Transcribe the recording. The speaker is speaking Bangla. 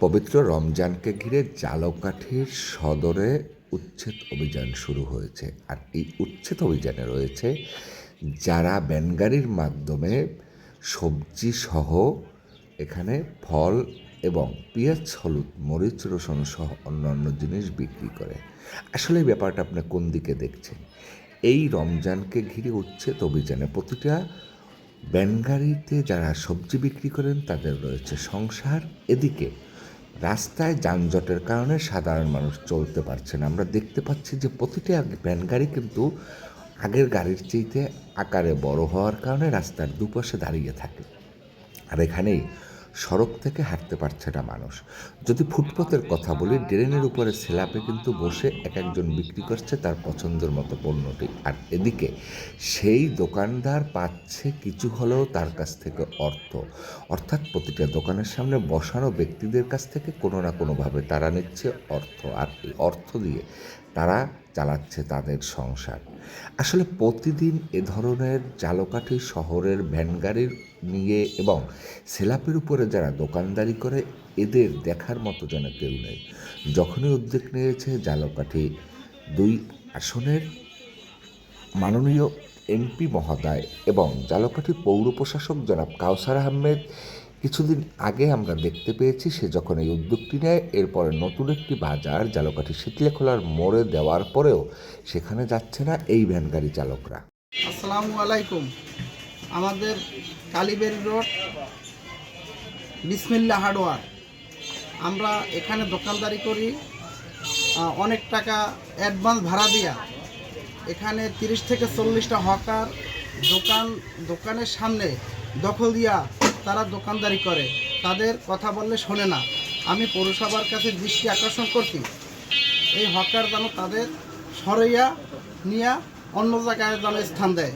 পবিত্র রমজানকে ঘিরে ঝালকাঠির সদরে উচ্ছেদ অভিযান শুরু হয়েছে। আর এই উচ্ছেদ অভিযানে রয়েছে যারা ভ্যানগাড়ির মাধ্যমে সবজি সহ এখানে ফল এবং পেঁয়াজ, হলুদ, মরিচ, রসুন সহ অন্যান্য জিনিস বিক্রি করে। আসলে এই ব্যাপারটা আপনি কোন দিকে দেখছেন? এই রমজানকে ঘিরে উচ্ছেদ অভিযানে প্রতিটা ভ্যানগাড়িতে যারা সবজি বিক্রি করেন তাদের রয়েছে সংসার। এদিকে রাস্তায় যানজটের কারণে সাধারণ মানুষ চলতে পারছে না। আমরা দেখতে পাচ্ছি যে প্রতিটি ভ্যানগাড়ি কিন্তু আগের গাড়ির চাইতে আকারে বড় হওয়ার কারণে রাস্তার দুপাশে দাঁড়িয়ে থাকে। আর এখানেই সড়ক থেকে হাঁটতে পারছে না মানুষ। যদি ফুটপাতের কথা বলি, ড্রেনের উপরে স্ল্যাবে কিন্তু বসে এক একজন বিক্রি করছে তার পছন্দের মতো পণ্যটি। আর এদিকে সেই দোকানদার পাচ্ছে কিছু হলেও তার কাছ থেকে অর্থ, অর্থাৎ প্রতিটা দোকানের সামনে বসানো ব্যক্তিদের কাছ থেকে কোনো না কোনোভাবে তারা নিচ্ছে অর্থ। আর এই অর্থ দিয়ে তারা চালাচ্ছে তাদের সংসার। আসলে প্রতিদিন এ ধরনের ঝালকাঠি শহরের ভ্যানগাড়ির নিয়ে এবং সেলাপের উপরে যারা দোকানদারি করে এদের দেখার মতো যেন কেউ নেই। যখনই উদ্যোগ নিয়েছে ঝালকাঠি 2 আসনের মাননীয় এমপি মহোদয় এবং ঝালকাঠি পৌর প্রশাসক জনাব কাউসার আহমেদ, কিছুদিন আগে আমরা দেখতে পেয়েছি সে যখন এই উদ্যোগটি নেয়, এরপরে নতুন একটি বাজার ঝালকাঠি শীতলেখোলার মোড়ে দেওয়ার পরেও সেখানে যাচ্ছে না এই ভ্যানগাড়ি চালকরা। আসসালামু আলাইকুম। আমাদের কালীবাড়ি রোড বিসমিল্লাহ হার্ডওয়্যার, আমরা এখানে দোকানদারি করি। অনেক টাকা অ্যাডভান্স ভাড়া দিয়া এখানে 30 থেকে 40টা হকার দোকানের সামনে দখল দিয়া তারা দোকানদারি করে। তাদের কথা বললে শোনে না। আমি পৌরসভার কাছে দৃষ্টি আকর্ষণ করছি, এই হকার যেন তাদের সরাইয়া নিয়ে অন্য জায়গায় যেন স্থান দেয়।